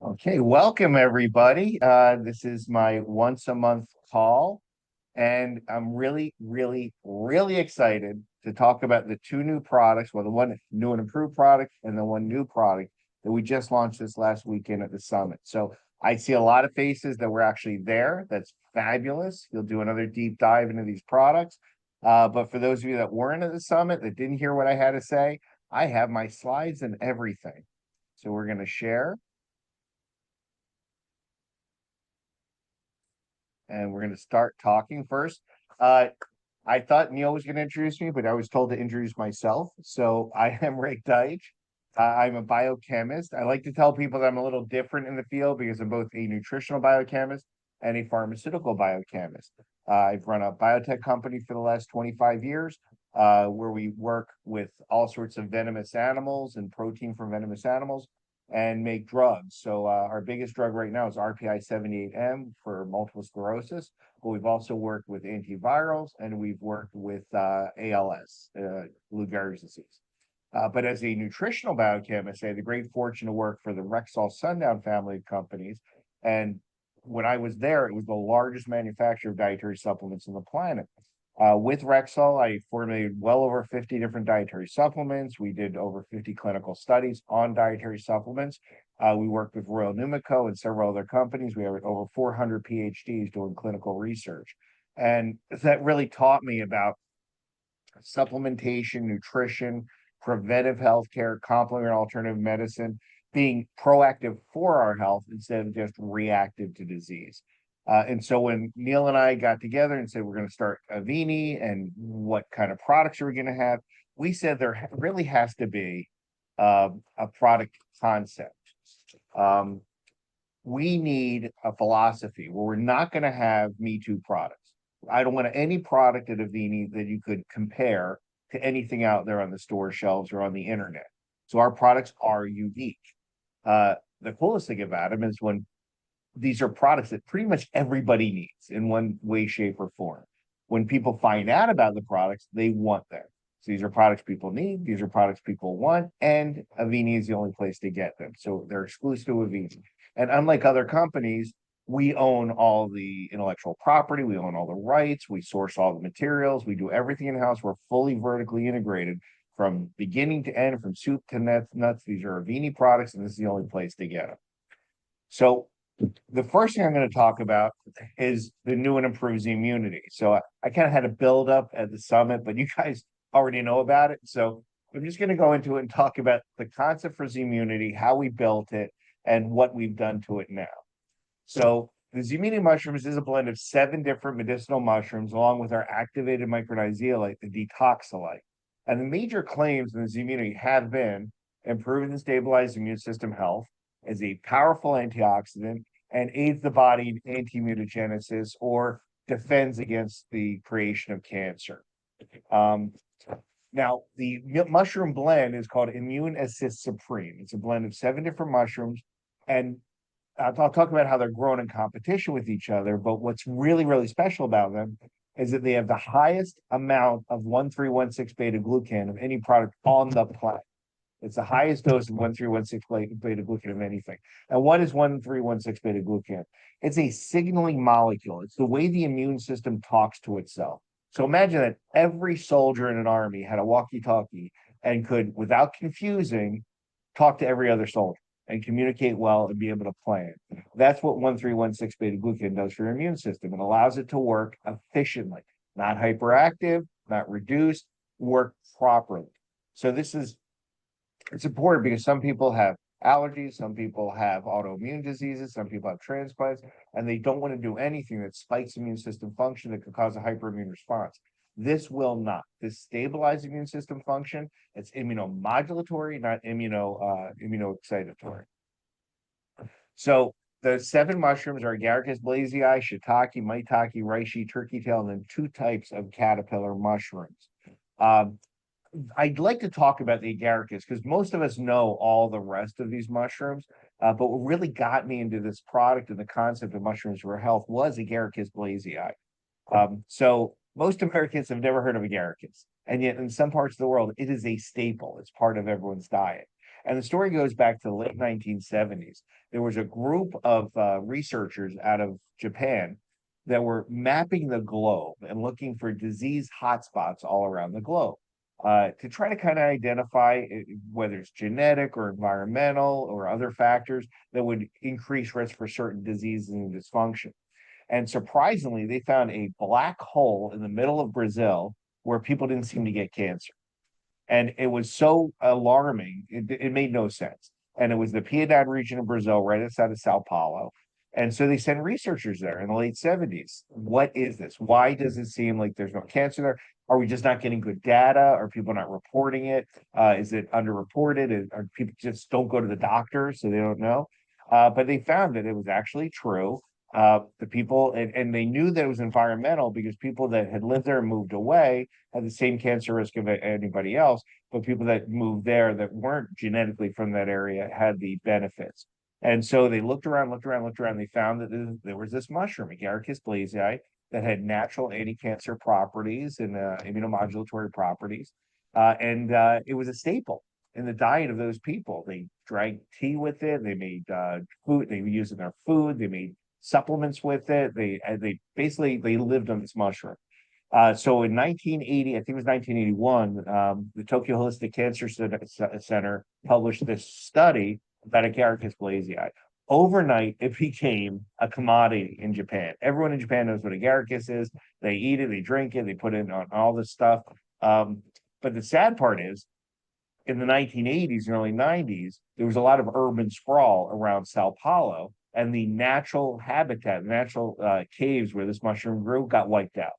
Okay, welcome everybody. This is my once a month call, and I'm really excited to talk about the two new products, well, the one new and improved product and the one new product that we just launched this last weekend at the summit. So I see a lot of faces that were actually there. That's fabulous. You'll do another deep dive into these products. But for those of you that weren't at the summit that didn't hear what I had to say, I have my slides and everything. So we're going to share. And we're going to start talking first. Uh, I thought Neil was going to introduce me, but I was told to introduce myself. So I am Rik Deitsch. I'm a biochemist. I like to tell people that I'm a little different in the field because I'm both a nutritional biochemist and a pharmaceutical biochemist. I've run a biotech company for the last 25 years, where we work with all sorts of venomous animals and protein from venomous animals and make drugs. So our biggest drug right now is RPI 78M for multiple sclerosis, but we've also worked with antivirals and we've worked with ALS, Lou Gehrig's disease. But as a nutritional biochemist, I had the great fortune to work for the Rexall Sundown family of companies. And when I was there, it was the largest manufacturer of dietary supplements on the planet. With Rexall, I formulated well over 50 different dietary supplements. We did over 50 clinical studies on dietary supplements. We worked with Royal Numico and several other companies. We have over 400 PhDs doing clinical research. And that really taught me about supplementation, nutrition, preventive healthcare, complementary alternative medicine, being proactive for our health instead of just reactive to disease. And so when Neil and I got together and said we're going to start Avini and what kind of products are we going to have, we said there really has to be a product concept. Um, we need a philosophy where we're not going to have Me Too products. I don't want any product at Avini that you could compare to anything out there on the store shelves or on the internet. So our products are unique. The coolest thing about them is when these are products that pretty much everybody needs in one way, shape, or form. When people find out about the products, they want them. So these are products people need, these are products people want, and Avini is the only place to get them. So they're exclusive to Avini. And unlike other companies, we own all the intellectual property, we own all the rights, we source all the materials, we do everything in-house. We're fully vertically integrated from beginning to end, from soup to nuts. These are Avini products, and this is the only place to get them. So the first thing I'm going to talk about is the new and improved ZMunity. So I kind of had a build up at the summit, but you guys already know about it. So I'm just going to go into it and talk about the concept for ZMunity, how we built it, and what we've done to it now. So the ZMunity mushrooms is a blend of 7 different medicinal mushrooms, along with our activated micronized zeolite, the detoxolite. And the major claims in the ZMunity have been improve and stabilize immune system health, as a powerful antioxidant, and aids the body in anti-mutagenesis or defends against the creation of cancer. Um, Now, the mushroom blend is called Immune Assist Supreme. It's a blend of 7 different mushrooms, and I'll talk about how they're grown in competition with each other. But what's really special about them is that they have the highest amount of 1316 beta glucan of any product on the planet. It's the highest dose of 1316 beta glucan of anything. And what is 1316 beta glucan? It's a signaling molecule. It's the way the immune system talks to itself. So imagine that every soldier in an army had a walkie-talkie and could, without confusing, talk to every other soldier and communicate well and be able to plan. That's what 1316 beta glucan does for your immune system. It allows it to work efficiently, not hyperactive, not reduced, work properly. So it's important because some people have allergies, some people have autoimmune diseases, some people have transplants, and they don't want to do anything that spikes immune system function that could cause a hyperimmune response. This will not. This stabilizes immune system function. It's immunomodulatory, not immunoexcitatory. So the 7 mushrooms are Agaricus blazei, shiitake, maitake, reishi, turkey tail, and then 2 types of caterpillar mushrooms. I'd like to talk about the agaricus because most of us know all the rest of these mushrooms, but what really got me into this product and the concept of mushrooms for health was Agaricus blazei. So most Americans have never heard of agaricus, and yet in some parts of the world, it is a staple. It's part of everyone's diet. And the story goes back to the late 1970s. There was a group of researchers out of Japan that were mapping the globe and looking for disease hotspots all around the globe to try to kind of identify whether it's genetic or environmental or other factors that would increase risk for certain diseases and dysfunction. And surprisingly, they found a black hole in the middle of Brazil where people didn't seem to get cancer. And it was so alarming, it made no sense. And it was the Piedade region of Brazil, right outside of Sao Paulo. And so they sent researchers there in the late 70s. What is this? Why does it seem like there's no cancer there? Are we just not getting good data? Are people not reporting it? Is it underreported? Are people just don't go to the doctor, so they don't know? But they found that it was actually true. The people, and they knew that it was environmental because people that had lived there and moved away had the same cancer risk of anybody else, but people that moved there that weren't genetically from that area had the benefits. And so they looked around, looked around, looked around. They found that there was this mushroom, Agaricus blazei, that had natural anti-cancer properties and immunomodulatory properties. And it was a staple in the diet of those people. They drank tea with it. They made food. They used it in their food. They made supplements with it. They basically they lived on this mushroom. So in 1980, I think it was 1981, the Tokyo Holistic Cancer Center published this study about Agaricus blazei. Overnight, it became a commodity in Japan. Everyone in Japan knows what Agaricus is. They eat it, they drink it, they put it on all this stuff. But the sad part is, in the 1980s and early 90s, there was a lot of urban sprawl around Sao Paulo, and the natural habitat, natural caves where this mushroom grew got wiped out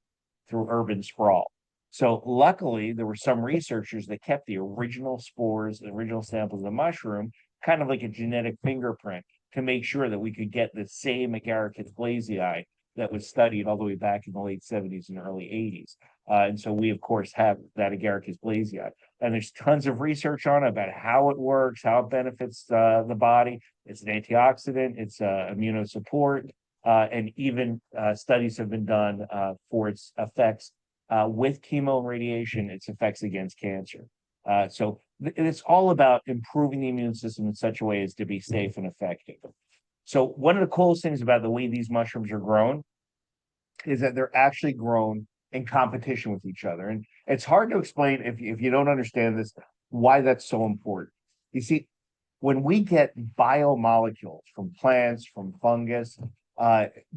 through urban sprawl. So luckily, there were some researchers that kept the original spores, the original samples of the mushroom, kind of like a genetic fingerprint to make sure that we could get the same Agaricus blazei that was studied all the way back in the late 70s and early 80s. And so we, of course, have that Agaricus blazei. And there's tons of research on it about how it works, how it benefits the body. It's an antioxidant, it's immunosupport, and even studies have been done for its effects with chemo and radiation, its effects against cancer. So it's all about improving the immune system in such a way as to be safe and effective. So one of the coolest things about the way these mushrooms are grown is that they're actually grown in competition with each other. And it's hard to explain if you don't understand this, why that's so important. You see, when we get biomolecules from plants, from fungus,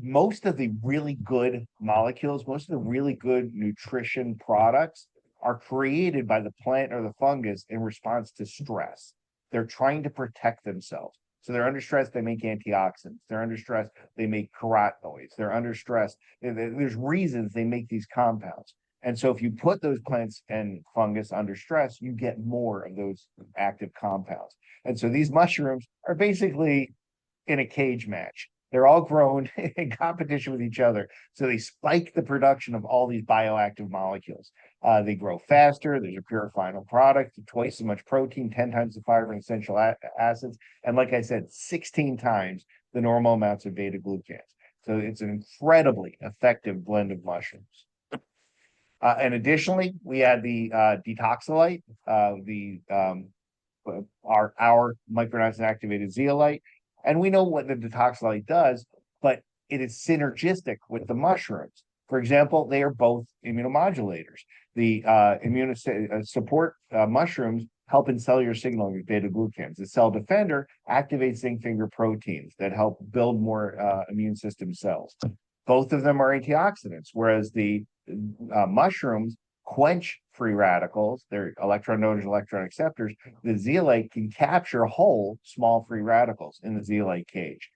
most of the really good molecules, most of the really good nutrition products are created by the plant or the fungus in response to stress. They're trying to protect themselves. So they're under stress, they make antioxidants. They're under stress, they make carotenoids. They're under stress. There's reasons they make these compounds. And so if you put those plants and fungus under stress, you get more of those active compounds. And so these mushrooms are basically in a cage match. They're all grown in competition with each other. So they spike the production of all these bioactive molecules. They grow faster. There's a pure final product, twice as much protein, 10 times the fiber and essential acids. And like I said, 16 times the normal amounts of beta glucans. So it's an incredibly effective blend of mushrooms. And additionally, we had the detoxolite, our micronized and activated zeolite. And we know what the detoxolite does, but it is synergistic with the mushrooms. For example, they are both immunomodulators. The immune support mushrooms help in cellular signaling with beta glucans. The cell defender activates zinc finger proteins that help build more immune system cells. Both of them are antioxidants, whereas the mushrooms quench free radicals. They're electron donors, electron acceptors. The zeolite can capture whole small free radicals in the zeolite cage.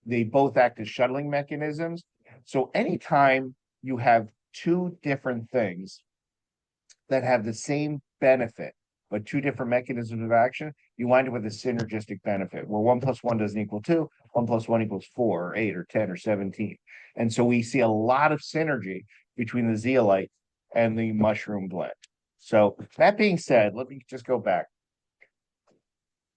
They both act as shuttling mechanisms. So anytime you have two different things that have the same benefit, but two different mechanisms of action, you wind up with a synergistic benefit where 1 + 1 doesn't equal 2, 1 + 1 = 4 or 8 or 10 or 17. And so we see a lot of synergy between the zeolite and the mushroom blend. So that being said, let me just go back.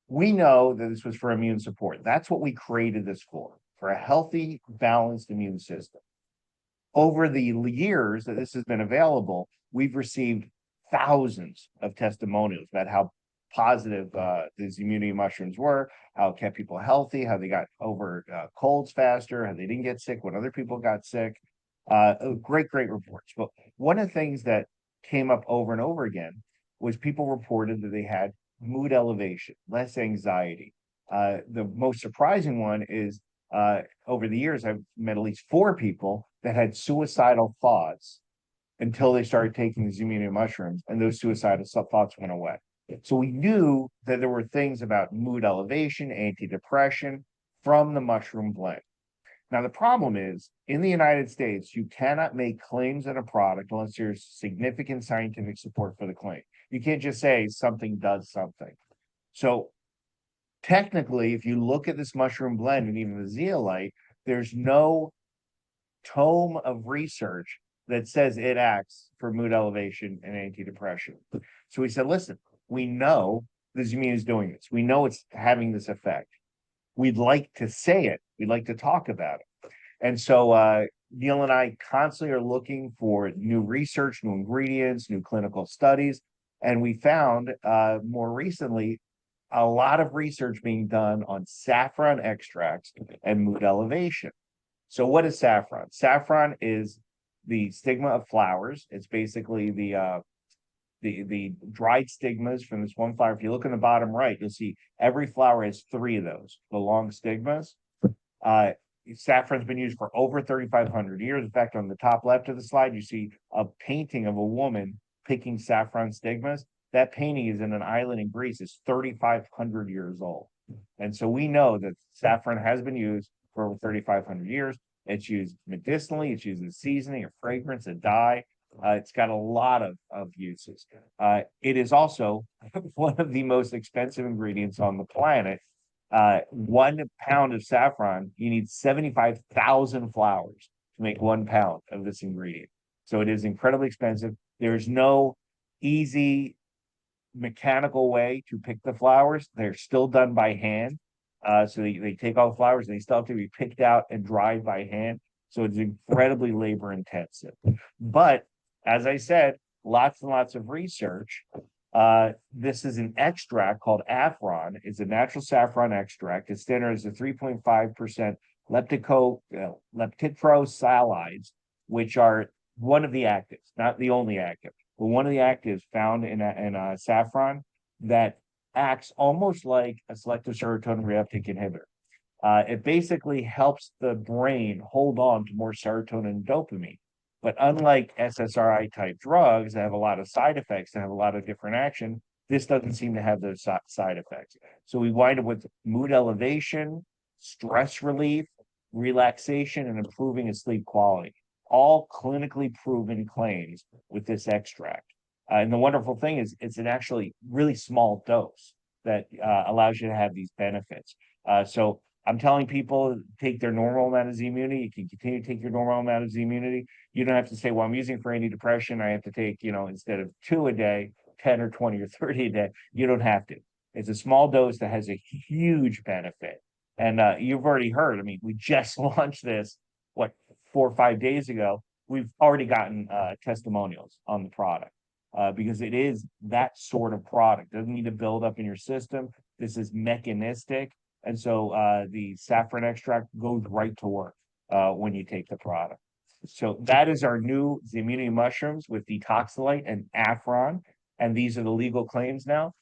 We know that this was for immune support. That's what we created this for a healthy, balanced immune system. Over the years that this has been available, we've received thousands of testimonials about how positive these immunity mushrooms were, how it kept people healthy, how they got over colds faster, how they didn't get sick when other people got sick. Great, great reports. But one of the things that came up over and over again was people reported that they had mood elevation, less anxiety. The most surprising one is over the years, I've met at least 4 people that had suicidal thoughts until they started taking these immunity mushrooms, and those suicidal thoughts went away. So we knew that there were things about mood elevation, antidepressant from the mushroom blend. Now, the problem is in the United States, you cannot make claims on a product unless there's significant scientific support for the claim. You can't just say something does something. So technically, if you look at this mushroom blend and even the zeolite, there's no tome of research that says it acts for mood elevation and antidepressant. So we said, listen, we know the Zamina is doing this. We know it's having this effect. We'd like to say it. We'd like to talk about it. And so Neil and I constantly are looking for new research, new ingredients, new clinical studies. And we found more recently a lot of research being done on saffron extracts and mood elevation. So what is saffron? Saffron is the stigma of flowers. It's basically the dried stigmas from this one flower. If you look in the bottom right, you'll see every flower has 3 of those, the long stigmas. Saffron's been used for over 3,500 years. In fact, on the top left of the slide, you see a painting of a woman picking saffron stigmas. That painting is in an island in Greece. It's 3,500 years old. And so we know that saffron has been used for over 3,500 years. It's used medicinally. It's used as seasoning, a fragrance, a dye. It's got a lot of uses. It is also one of the most expensive ingredients on the planet. 1 pound of saffron, you need 75,000 flowers to make 1 pound of this ingredient. So it is incredibly expensive. There's no easy mechanical way to pick the flowers. They're still done by hand. So they take all the flowers and they still have to be picked out and dried by hand. So it's incredibly labor intensive. But as I said, lots and lots of research. This is an extract called Afron. It's a natural saffron extract. It's standard as a 3.5% lepticrosalides, which are one of the actives, not the only active, but one of the actives found in saffron that acts almost like a selective serotonin reuptake inhibitor. It basically helps the brain hold on to more serotonin and dopamine. But unlike SSRI type drugs that have a lot of side effects and have a lot of different action, this doesn't seem to have those side effects. So we wind up with mood elevation, stress relief, relaxation, and improving of sleep quality. All clinically proven claims with this extract. And the wonderful thing is it's an actually really small dose that allows you to have these benefits. So I'm telling people take their normal amount of ZMunity. You can continue to take your normal amount of ZMunity. You don't have to say, well, I'm using for antidepressant. I have to take, instead of 2 a day, 10 or 20 or 30 a day. You don't have to. It's a small dose that has a huge benefit. And you've already heard, I mean, we just launched this, 4 or 5 days ago. We've already gotten testimonials on the product because it is that sort of product. It doesn't need to build up in your system. This is mechanistic. And so the saffron extract goes right to work when you take the product. So that is our new ZMunity mushrooms with detoxylite and Afron. And these are the legal claims now.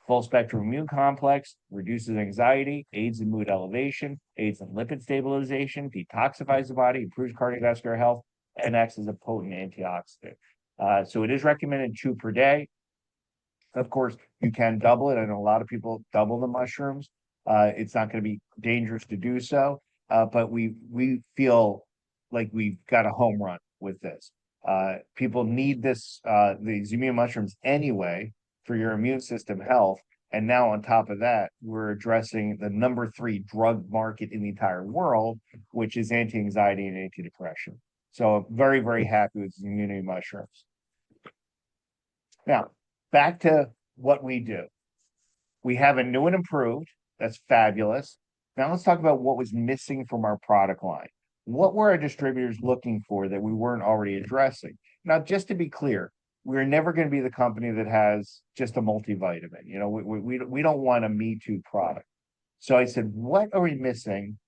Full spectrum immune complex, reduces anxiety, aids in mood elevation, aids in lipid stabilization, detoxifies the body, improves cardiovascular health, and acts as a potent antioxidant. So it is recommended 2 per day. Of course, you can double it. I know a lot of people double the mushrooms. It's not going to be dangerous to do so, but we feel like we've got a home run with this. People need this, the ZMunity mushrooms anyway for your immune system health. And now on top of that, we're addressing the number 3 drug market in the entire world, which is anti-anxiety and antidepressant. So I'm very, very happy with ZMunity mushrooms. Now, back to what we do. We have a new and improved. That's fabulous. Now let's talk about what was missing from our product line. What were our distributors looking for that we weren't already addressing? Now, just to be clear, we're never going to be the company that has just a multivitamin. You know, we don't want a Me Too product. So I said, what are we missing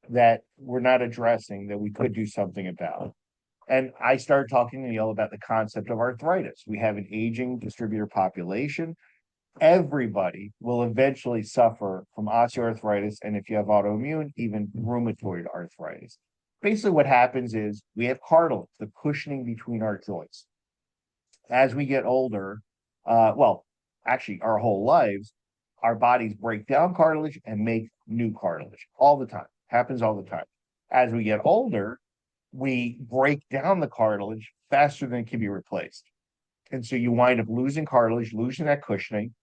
that we're not addressing that we could do something about? And I started talking to Neil about the concept of arthritis. We have an aging distributor population. Everybody will eventually suffer from osteoarthritis, and if you have autoimmune, even rheumatoid arthritis. Basically, what happens is we have cartilage, the cushioning between our joints. As we get older, well, actually, our whole lives, our bodies break down cartilage and make new cartilage all the time. Happens all the time. As we get older, we break down the cartilage faster than it can be replaced. And so you wind up losing cartilage, losing that cushioning.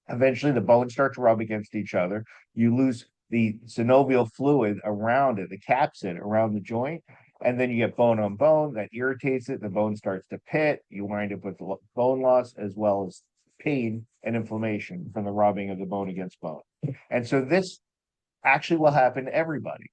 Eventually, the bones start to rub against each other. You lose the synovial fluid around it, the capsid around the joint, and then you get bone on bone that irritates it. The bone starts to pit. You wind up with bone loss as well as pain and inflammation from the rubbing of the bone against bone. And so this actually will happen to everybody.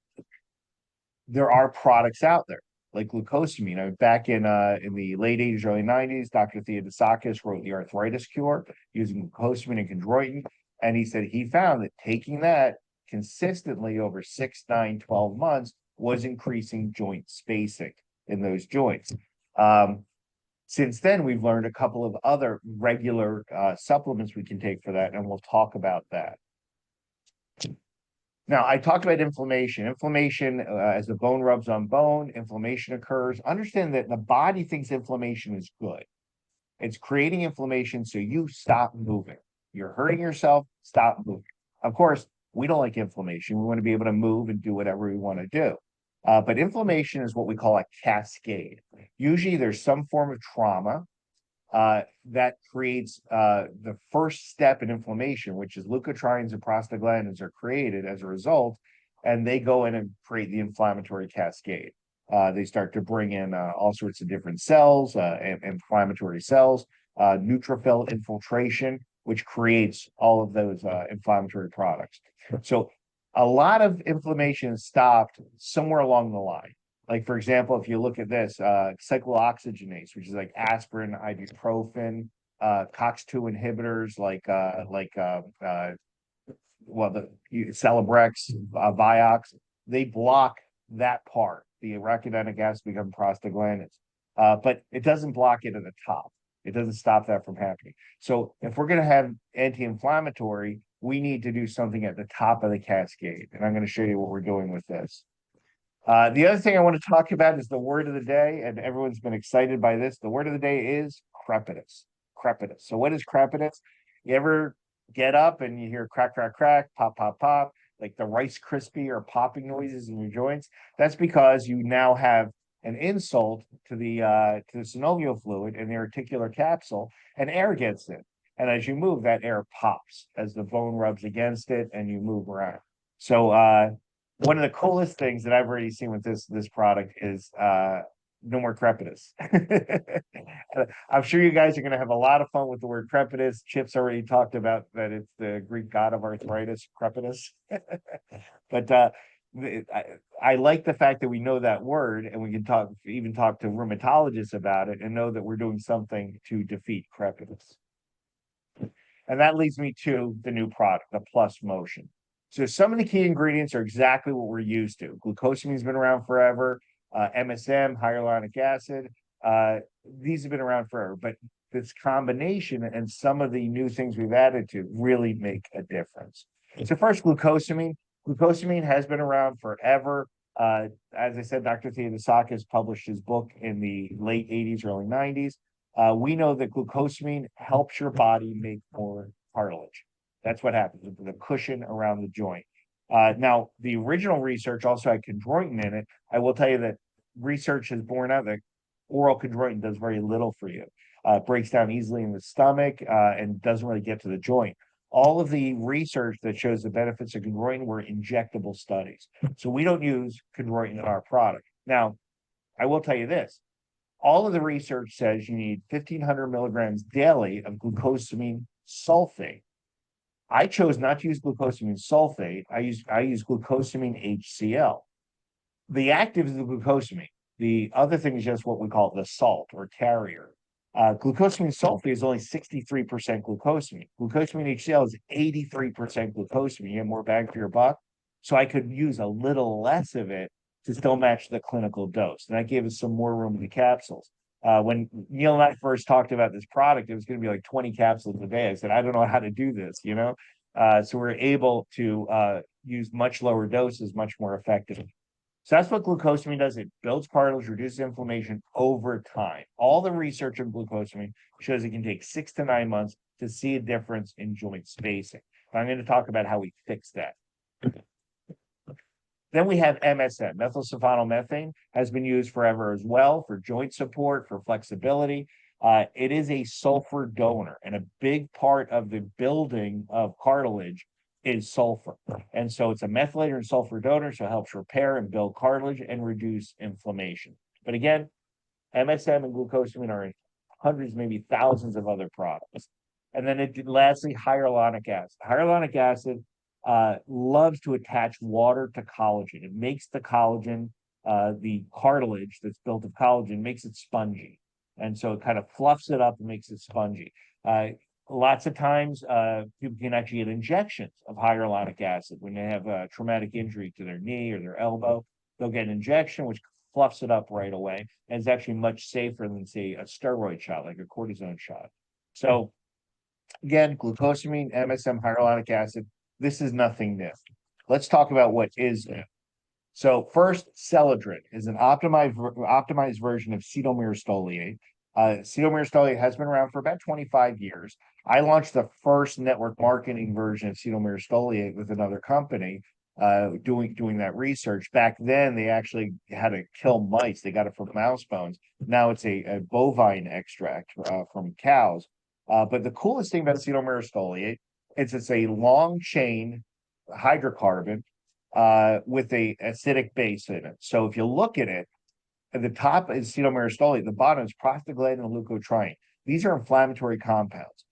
There are products out there like glucosamine. I mean, back in the late 80s, early 90s, Dr. Theodosakis wrote the arthritis cure using glucosamine and chondroitin. And he said he found that taking that consistently over 6, 9, 12 months was increasing joint spacing in those joints. Since then, we've learned a couple of other regular supplements we can take for that, and we'll talk about that. Now, I talked about inflammation. Inflammation, as the bone rubs on bone, inflammation occurs. Understand that the body thinks inflammation is good. It's creating inflammation so you stop moving. You're hurting yourself, stop moving. Of course, we don't like inflammation. We want to be able to move and do whatever we want to do. But inflammation is what we call a cascade. Usually there's some form of trauma that creates the first step in inflammation, which is leukotrienes and prostaglandins are created as a result, and they go in and create the inflammatory cascade. They start to bring in all sorts of different cells, inflammatory cells, neutrophil infiltration, which creates all of those inflammatory products. So a lot of inflammation is stopped somewhere along the line. Like, for example, if you look at this, cyclooxygenase, which is like aspirin, ibuprofen, COX-2 inhibitors the Celebrex, Vioxx, they block that part. The arachidonic acid becomes prostaglandins, but it doesn't block it at the top. It doesn't stop that from happening. So if we're going to have anti-inflammatory, we need to do something at the top of the cascade. And I'm going to show you what we're doing with this. The other thing I want to talk about is the word of the day, and everyone's been excited by this. The word of the day is crepitus. Crepitus. So what is crepitus? You ever get up and you hear crack, crack, crack, pop, pop, pop, like the Rice Krispie or popping noises in your joints? That's because you now have an insult to the synovial fluid and the articular capsule, and air gets in. And as you move, that air pops as the bone rubs against it and you move around. So one of the coolest things that I've already seen with this product is no more crepitus. I'm sure you guys are going to have a lot of fun with the word crepitus. Chip's already talked about that it's the Greek god of arthritis, crepitus. But I like the fact that we know that word, and we can even talk to rheumatologists about it and know that we're doing something to defeat crepitus. And that leads me to the new product, the Plus Motion. So some of the key ingredients are exactly what we're used to. Glucosamine has been around forever. MSM, hyaluronic acid. These have been around forever, but this combination and some of the new things we've added to really make a difference. So first, glucosamine. Glucosamine has been around forever. As I said, Dr. Theodosakis published his book in the late 80s, early 90s. We know that glucosamine helps your body make more cartilage. That's what happens with the cushion around the joint. Now, the original research also had chondroitin in it. I will tell you that research has borne out that oral chondroitin does very little for you. It breaks down easily in the stomach and doesn't really get to the joint. All of the research that shows the benefits of chondroitin were injectable studies. So we don't use chondroitin in our product. Now, I will tell you this. All of the research says you need 1,500 milligrams daily of glucosamine sulfate. I chose not to use glucosamine sulfate. I use glucosamine HCl. The active is the glucosamine. The other thing is just what we call the salt or carrier. Glucosamine sulfate is only 63% glucosamine. Glucosamine HCl is 83% glucosamine. You get more bang for your buck. So I could use a little less of it to still match the clinical dose. And that gave us some more room in the capsules. When Neil and I first talked about this product, it was going to be like 20 capsules a day. I said, I don't know how to do this, you know? So we're able to use much lower doses, much more effectively. So that's what glucosamine does. It builds cartilage, reduces inflammation over time. All the research on glucosamine shows it can take 6 to 9 months to see a difference in joint spacing. I'm going to talk about how we fix that. Then we have MSM, methylsulfonylmethane, has been used forever as well for joint support, for flexibility. It is a sulfur donor, and a big part of the building of cartilage is sulfur. And so it's a methylator and sulfur donor, so it helps repair and build cartilage and reduce inflammation. But again, MSM and glucosamine are in hundreds, maybe thousands of other products. And then lastly, hyaluronic acid. Hyaluronic acid loves to attach water to collagen. It makes the collagen, the cartilage that's built of collagen, makes it spongy. And so it kind of fluffs it up and makes it spongy. Lots of times, people can actually get injections of hyaluronic acid when they have a traumatic injury to their knee or their elbow. They'll get an injection, which fluffs it up right away. And it's actually much safer than, say, a steroid shot, like a cortisone shot. So again, glucosamine, MSM, hyaluronic acid, this is nothing new. Let's talk about what is new. So first, Celadrin is an optimized version of cetyl-myristoyl. Cetyl-myristoyl has been around for about 25 years. I launched the first network marketing version of cetyl-myristoyl with another company, doing that research. Back then, they actually had to kill mice. They got it from mouse bones. Now it's a bovine extract from cows. But the coolest thing about cetyl-myristoyl is it's a long chain hydrocarbon with a acidic base in it. So if you look at it, at the top is cetyl-myristoyl, the bottom is prostaglandin and leukotriene. These are inflammatory compounds.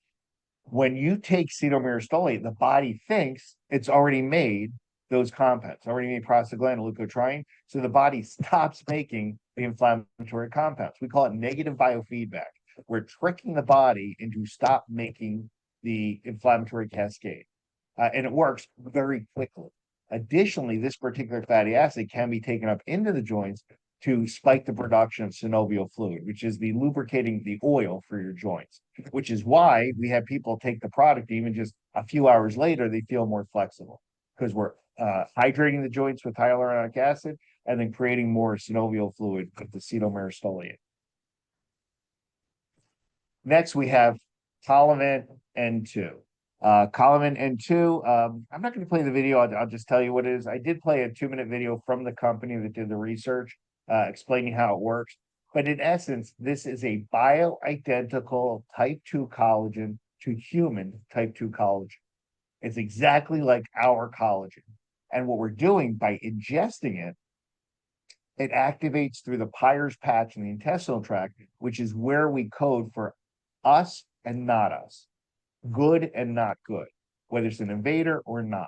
When you take cetyl-myristoyl, the body thinks it's already made those compounds, already made prostaglandin and leukotriene, so the body stops making the inflammatory compounds. We call it negative biofeedback. We're tricking the body into stop making the inflammatory cascade. And it works very quickly. Additionally, this particular fatty acid can be taken up into the joints to spike the production of synovial fluid, which is the lubricating, the oil for your joints, which is why we have people take the product even just a few hours later, they feel more flexible because we're hydrating the joints with hyaluronic acid and then creating more synovial fluid with the cetyl-myristoyl. Next, we have Colavant N2. Colavant N2, I'm not going to play the video. I'll just tell you what it is. I did play a 2-minute video from the company that did the research, explaining how it works. But in essence, this is a bioidentical type 2 collagen to human type 2 collagen. It's exactly like our collagen. And what we're doing by ingesting it, it activates through the Peyer's patch in the intestinal tract, which is where we code for us and not us, good and not good, whether it's an invader or not.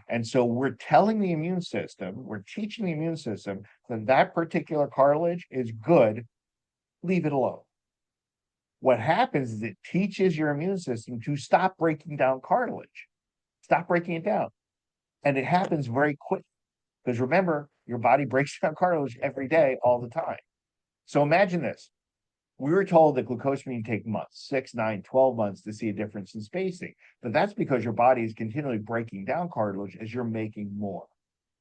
And so we're telling the immune system, we're teaching the immune system that that particular cartilage is good, leave it alone. What happens is it teaches your immune system to stop breaking down cartilage, stop breaking it down. And it happens very quick because remember, your body breaks down cartilage every day, all the time. So imagine this. We were told that glucosamine take months, 6, 9, 12 months to see a difference in spacing. But that's because your body is continually breaking down cartilage as you're making more.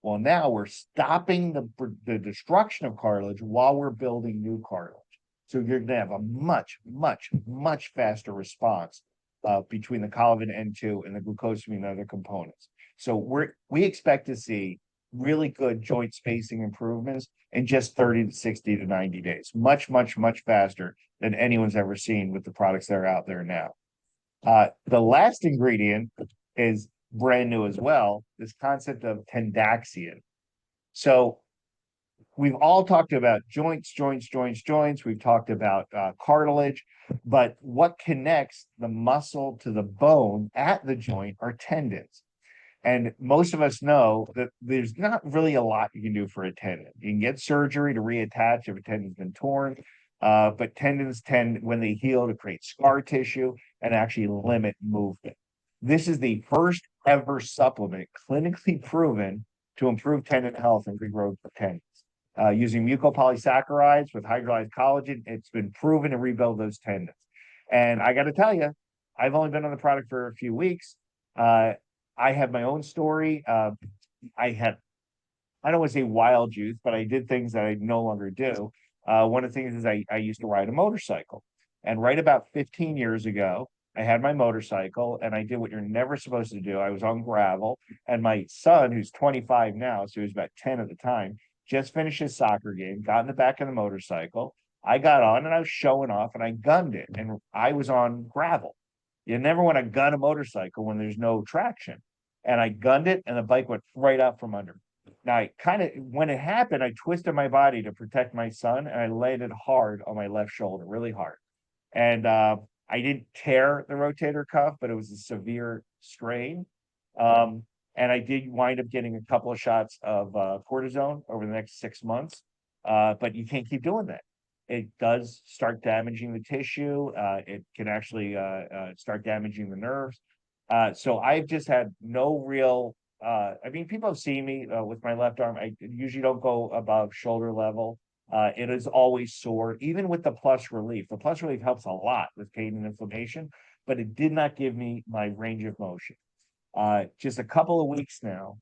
Well, now we're stopping the destruction of cartilage while we're building new cartilage. So you're going to have a much, much, much faster response between the Colavant N2 and the glucosamine and other components. So we expect to see really good joint spacing improvements in just 30 to 60 to 90 days. Much, much, much faster than anyone's ever seen with the products that are out there now. The last ingredient is brand new as well, this concept of tendaxion. So we've all talked about joints. We've talked about cartilage, but what connects the muscle to the bone at the joint are tendons. And most of us know that there's not really a lot you can do for a tendon. You can get surgery to reattach if a tendon's been torn. But tendons tend, when they heal, to create scar tissue and actually limit movement. This is the first ever supplement clinically proven to improve tendon health and regrowth of tendons. Using mucopolysaccharides with hydrolyzed collagen, it's been proven to rebuild those tendons. And I got to tell you, I've only been on the product for a few weeks. I have my own story. I had, I don't want to say wild youth, but I did things that I no longer do. One of the things is I used to ride a motorcycle. And right about 15 years ago, I had my motorcycle and I did what you're never supposed to do. I was on gravel, and my son, who's 25 now, so he was about 10 at the time, just finished his soccer game, got in the back of the motorcycle. I got on and I was showing off and I gunned it, and I was on gravel. You never want to gun a motorcycle when there's no traction. And I gunned it and the bike went right out from under me. Now, I kind of, when it happened, I twisted my body to protect my son and I landed hard on my left shoulder, really hard. And I didn't tear the rotator cuff, but it was a severe strain. And I did wind up getting a couple of shots of cortisone over the next 6 months. But you can't keep doing that. It does start damaging the tissue. It can actually start damaging the nerves. So I've just had no real, I mean, people have seen me with my left arm. I usually don't go above shoulder level. It is always sore, even with the plus relief. The plus relief helps a lot with pain and inflammation, but it did not give me my range of motion. Just a couple of weeks now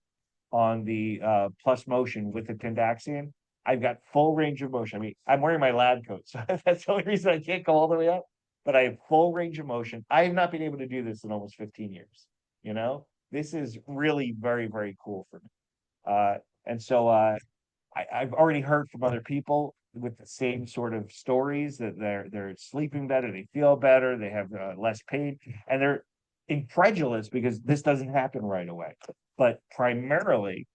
on the plus motion with the Tendaxian, I've got full range of motion. I mean, I'm wearing my lab coat, so that's the only reason I can't go all the way up, but I have full range of motion. I have not been able to do this in almost 15 years. You know, this is really very, very cool for me. And so I've already heard from other people with the same sort of stories that they're sleeping better, they feel better, they have less pain, and they're incredulous because this doesn't happen right away. But primarily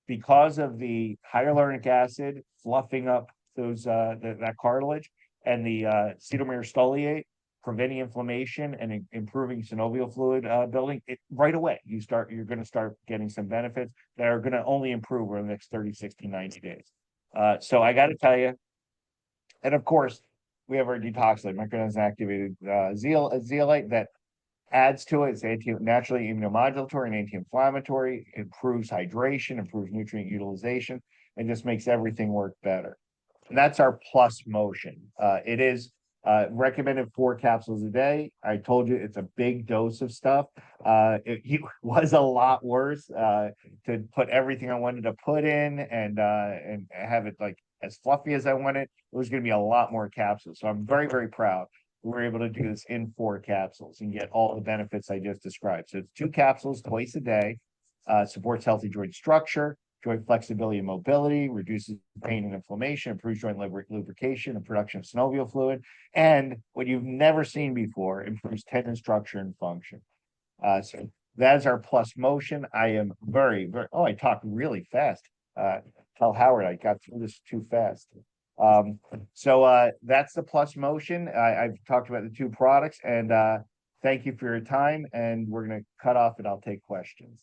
because of the hyaluronic acid fluffing up those that cartilage, and the acetylmyrostoliate preventing inflammation and improving synovial fluid building, it right away you're going to start getting some benefits that are going to only improve over the next 30, 60, 90 days. So I got to tell you, and of course, we have our detoxylate, micronized activated zeolite that adds to it. It's naturally immunomodulatory and anti-inflammatory, improves hydration, improves nutrient utilization, and just makes everything work better. And that's our plus motion. It is recommended 4 capsules a day. I told you it's a big dose of stuff. It was a lot worse to put everything I wanted to put in and have it like as fluffy as I wanted. It was going to be a lot more capsules. So I'm very, very proud we're able to do this in 4 capsules and get all the benefits I just described. So it's 2 capsules twice a day, supports healthy joint structure, joint flexibility and mobility, reduces pain and inflammation, improves joint lubrication and production of synovial fluid, and what you've never seen before, improves tendon structure and function. So that is our plus motion. I am very, very, oh, I talked really fast. Tell Howard I got through this too fast. So that's the plus motion. I've talked about the 2 products, and thank you for your time, and we're going to cut off and I'll take questions.